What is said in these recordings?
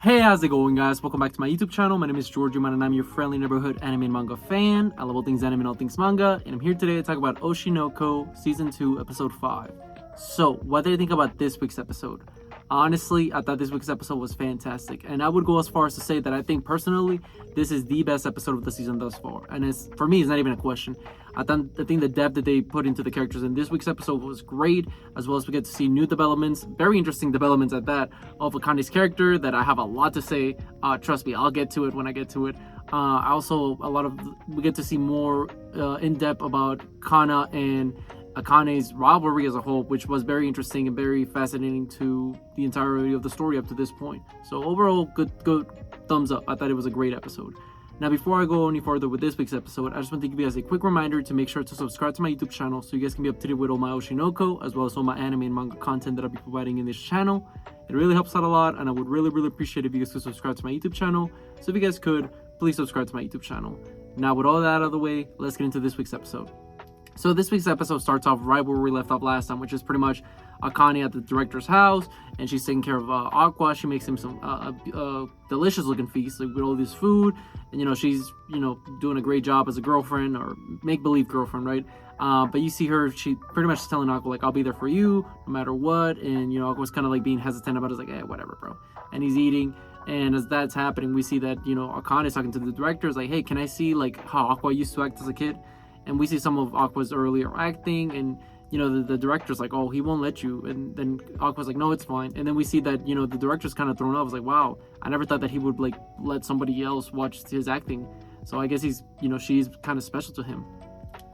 Hey, how's it going, guys? Welcome back to my YouTube channel. My name is George, and I'm your friendly neighborhood anime and manga fan. I love all things anime and all things manga, and I'm here today to talk about Oshi Season 2, Episode 5. So, what did I think about this week's episode? Honestly, I thought this week's episode was fantastic, and I would go as far as to say that I think personally this is the best episode of the season thus far. And for me, it's not even a question. I think the depth that they put into the characters in this week's episode was great, as well as we get to see new developments, very interesting developments at that, of Akane's character that I have a lot to say. Trust me, I'll get to it when I get to it. We get to see more in depth about Kana and Akane's rivalry as a whole, which was very interesting and very fascinating to the entirety of the story up to this point. So overall, good thumbs up. I thought it was a great episode. Now, before I go any further with this week's episode, I just want to give you guys a quick reminder to make sure to subscribe to my YouTube channel so you guys can be up to date with all my Oshi, as well as all my anime and manga content that I'll be providing in this channel. It really helps out a lot, and I would really appreciate if you guys could subscribe to my YouTube channel. So if you guys could, please subscribe to my YouTube channel. Now, with all that out of the way, let's get into this week's episode. So this week's episode starts off right where we left off last time, which is pretty much Akane at the director's house, and she's taking care of Aqua. She makes him some delicious looking feast, like with all this food, and she's doing a great job as a girlfriend, or make-believe girlfriend, right? But you see her, she pretty much is telling Aqua, like, I'll be there for you no matter what, and Aqua's kind of like being hesitant about it. It's like, whatever, bro. And he's eating, and as that's happening, we see that Akane is talking to the director. Is like, hey, can I see like how Aqua used to act as a kid? And we see some of Aqua's earlier acting, and the director's like, oh, he won't let you. And then Aqua's like, no, it's fine. And then we see that the director's kind of thrown off. I was like, wow, I never thought that he would like let somebody else watch his acting. So I guess he's she's kind of special to him.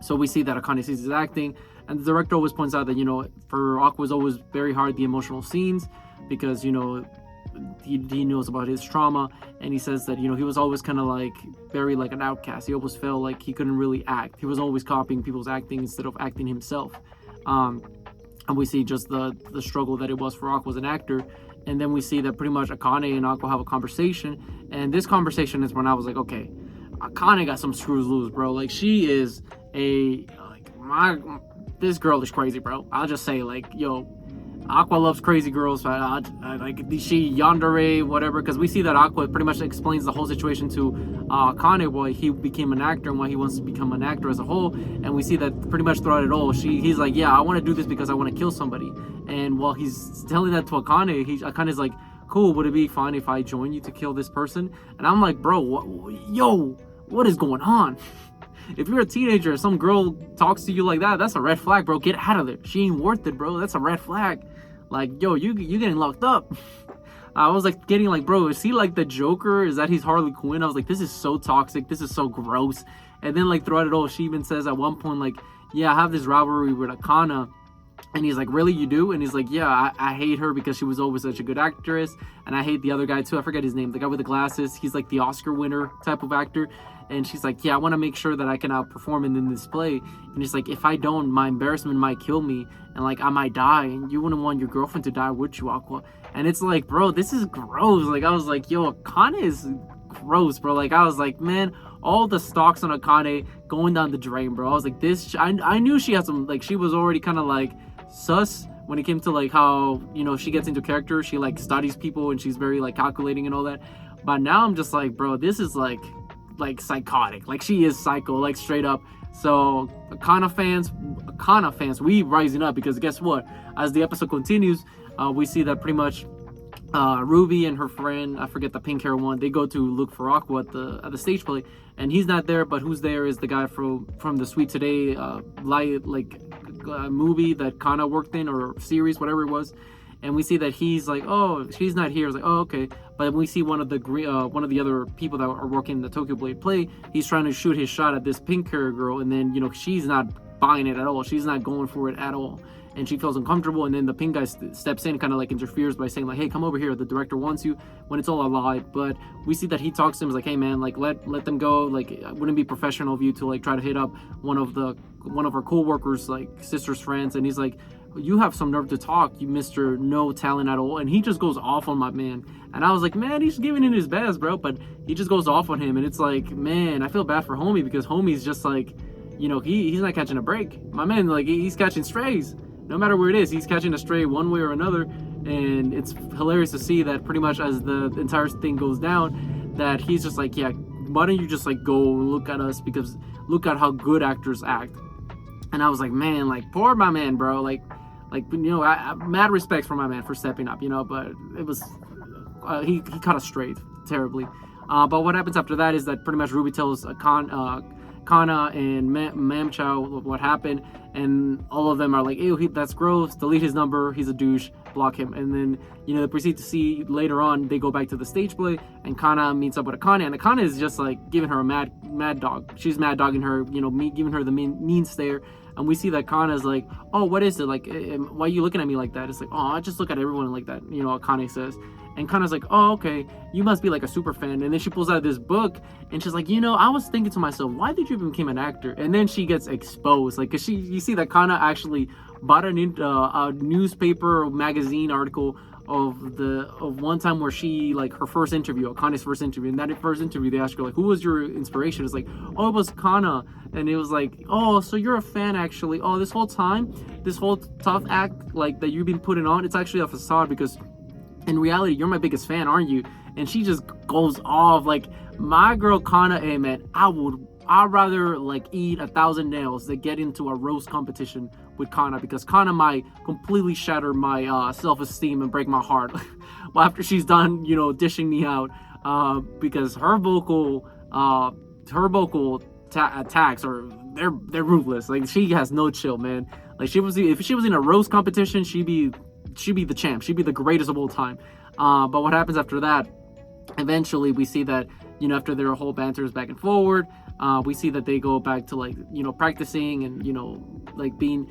So we see that Akane sees his acting, and the director always points out that for Aqua it's always very hard, the emotional scenes, because he knows about his trauma, and he says that he was always kind of like very like an outcast. He always felt like he couldn't really act. He was always copying people's acting instead of acting himself. And we see just the struggle that it was for Aqua as an actor. And then we see that pretty much Akane and Aqua have a conversation, and this conversation is when I was like, okay, Akane got some screws loose, bro. Like, she is this girl is crazy, bro. I'll just say, like, yo, Aqua loves crazy girls. Like, she yandere, whatever, because we see that Aqua pretty much explains the whole situation to Akane, why he became an actor and why he wants to become an actor as a whole. And we see that pretty much throughout it all, he's like, yeah, I want to do this because I want to kill somebody. And while he's telling that to Akane, Akane's like, cool, would it be fine if I join you to kill this person? And I'm like, bro, what is going on? If you're a teenager and some girl talks to you like that, that's a red flag, bro. Get out of there. She ain't worth it, bro. That's a red flag. Like, yo, you getting locked up. I was like getting like, bro, is he like the Joker? Is that he's Harley Quinn? I was like, this is so toxic. This is so gross. And then like throughout it all, she even says at one point, like, yeah, I have this rivalry with Akane. And he's like, really, you do? And he's like, yeah, I hate her because she was always such a good actress. And I hate the other guy too. I forget his name. The guy with the glasses. He's like the Oscar winner type of actor. And she's like, yeah, I want to make sure that I can outperform in this play. And he's like, if I don't, my embarrassment might kill me. And like, I might die. And you wouldn't want your girlfriend to die, would you, Aqua? And it's like, bro, this is gross. Like, I was like, yo, Akane is gross, bro. Like, I was like, man, all the stocks on Akane going down the drain, bro. I was like, I knew she had some, like, she was already kind of like sus when it came to like how she gets into character. She like studies people and she's very like calculating and all that. But now I'm just like, bro, this is like psychotic. Like, she is psycho, like straight up. So Akane fans, we rising up, because guess what? As the episode continues, we see that pretty much Ruby and her friend, I forget the pink hair one, they go to look for Aqua at the stage play, and he's not there. But who's there is the guy from the Sweet Today movie that Kana worked in, or series, whatever it was. And we see that he's like, oh, she's not here. It's like, oh, okay. But we see one of the other people that are working the Tokyo Blade play. He's trying to shoot his shot at this pink hair girl, and then she's not buying it at all. She's not going for it at all, and she feels uncomfortable. And then the pink guy steps in, kind of like interferes by saying like, hey, come over here. The director wants you, when it's all a lie. But we see that he talks to him. He's like, hey man, like let them go. Like, it wouldn't be professional of you to like try to hit up one of our co-workers, like sister's friends. And he's like, you have some nerve to talk, you Mr. No talent at all. And he just goes off on my man. And I was like, man, he's giving it his best, bro. But he just goes off on him. And it's like, man, I feel bad for homie, because homie's just like, he's not catching a break. My man, like, he's catching strays. No matter where it is, he's catching a stray one way or another. And it's hilarious to see that pretty much as the entire thing goes down, that he's just like, yeah, why don't you just like go look at us, because look at how good actors act. And I was like, man, like poor my man, bro. Like you know, I mad respect for my man for stepping up, you know, but it was he caught us straight terribly. But what happens after that is that pretty much Ruby tells Kana and Mamchow what happened, and all of them are like, ew, that's gross, delete his number, he's a douche, block him. And then, you know, they proceed to see later on, they go back to the stage play, and Kana meets up with Akane, and Akane is just like giving her a mad dog. She's mad dogging her, you know, giving her the mean stare. And we see that Kana is like, oh, what is it? Like, why are you looking at me like that? It's like, oh, I just look at everyone like that, you know, Akane says. And Kana's like, oh, okay, you must be like a super fan. And then she pulls out this book, and she's like, you know, I was thinking to myself, why did you become an actor? And then she gets exposed, like, cause you see that Kana actually bought a newspaper or magazine article of one time where she, like, her first interview, Akane's first interview. And that first interview, they asked her, like, who was your inspiration? It's like, oh, it was Kana. And it was like, oh, so you're a fan actually. Oh, this whole time, this whole tough act like that you've been putting on, it's actually a facade, because in reality, you're my biggest fan, aren't you? And she just goes off like, my girl Kana, hey man, I'd rather like eat 1,000 nails than get into a roast competition with Kana, because Kana might completely shatter my self-esteem and break my heart. Well, after she's done, you know, dishing me out, because her vocal attacks are they're ruthless. Like, she has no chill, man. Like, if she was in a roast competition, she'd be the champ. She'd be the greatest of all time. But what happens after that? Eventually, we see that, you know, after their whole banters back and forward, we see that they go back to, like, you know, practicing, and, you know, like being.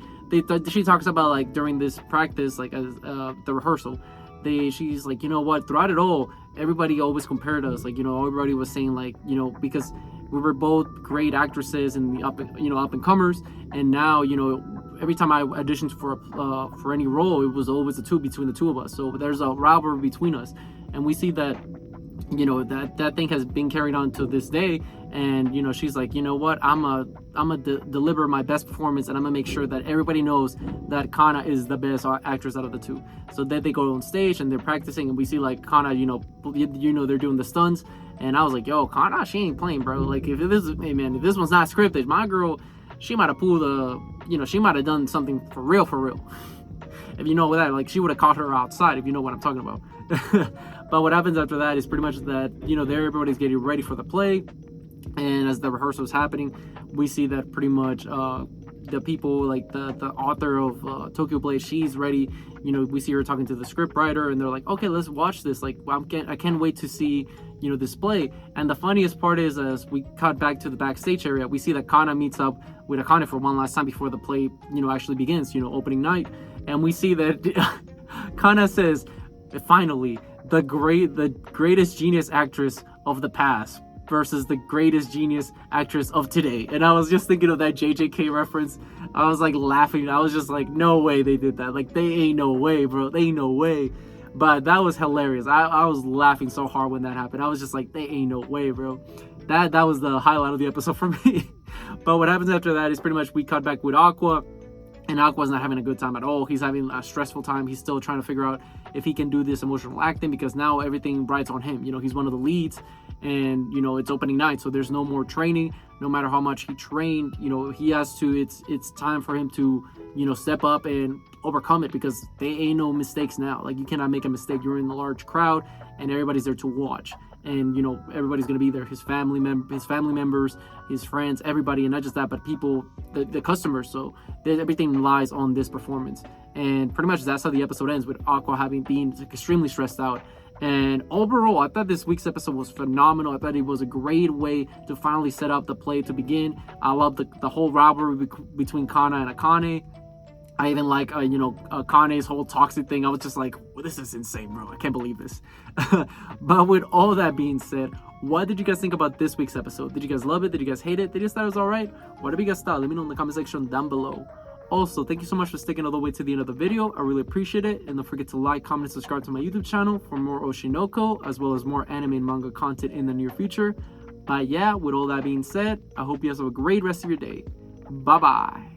She talks about, like, during this practice, like, as the rehearsal, she's like, you know what? Throughout it all, everybody always compared us. Like, you know, everybody was saying, like, you know, because we were both great actresses and the up and comers, and now, you know, every time I auditioned for any role, it was always between the two of us. So there's a rivalry between us, and we see that, you know, that thing has been carried on to this day. And, you know, she's like, you know what, I'm gonna deliver my best performance, and I'm gonna make sure that everybody knows that Kana is the best actress out of the two. So then they go on stage and they're practicing, and we see, like, Kana, you know, they're doing the stunts, and I was like, yo, Kana, she ain't playing, bro. Like, if this one's not scripted, my girl, she might have pulled she might have done something for real. If you know that, like, she would have caught her outside, if you know what I'm talking about. But what happens after that is pretty much that, you know, everybody's getting ready for the play. And as the rehearsal is happening, we see that pretty much the people, like the author of Tokyo Play, she's ready. You know, we see her talking to the script writer, and they're like, okay, let's watch this. Like, I can't wait to see, you know, this play. And the funniest part is, as we cut back to the backstage area, we see that Kana meets up with Akane for one last time before the play, you know, actually begins, you know, opening night. And we see that Kana says, finally, the greatest genius actress of the past versus the greatest genius actress of today. And I was just thinking of that JJK reference. I was like laughing. I was just like, no way they did that. Like, they ain't no way, bro. They ain't no way. But that was hilarious. I was laughing so hard when that happened. I was just like, they ain't no way, bro. That was the highlight of the episode for me. But what happens after that is pretty much we cut back with Aqua. And Aqua's not having a good time at all. He's having a stressful time. He's still trying to figure out if he can do this emotional acting, because now everything rides on him. You know, he's one of the leads, and, you know, it's opening night, so there's no more training. No matter how much he trained, you know, he has to, it's time for him to, you know, step up and overcome it, because they ain't no mistakes now. Like, you cannot make a mistake. You're in a large crowd, and everybody's there to watch. And, you know, everybody's going to be there. His family members, his friends, everybody. And not just that, but people, the customers. So everything lies on this performance. And pretty much that's how the episode ends, with Aqua being extremely stressed out. And overall, I thought this week's episode was phenomenal. I thought it was a great way to finally set up the play to begin. I love the whole rivalry between Kana and Akane. I even like, Kane's whole toxic thing. I was just like, well, this is insane, bro. I can't believe this. But with all that being said, what did you guys think about this week's episode? Did you guys love it? Did you guys hate it? Did you guys thought it was all right? Whatever you guys thought, let me know in the comment section down below. Also, thank you so much for sticking all the way to the end of the video. I really appreciate it. And don't forget to like, comment, and subscribe to my YouTube channel for more Oshi as well as more anime and manga content in the near future. But yeah, with all that being said, I hope you guys have a great rest of your day. Bye-bye.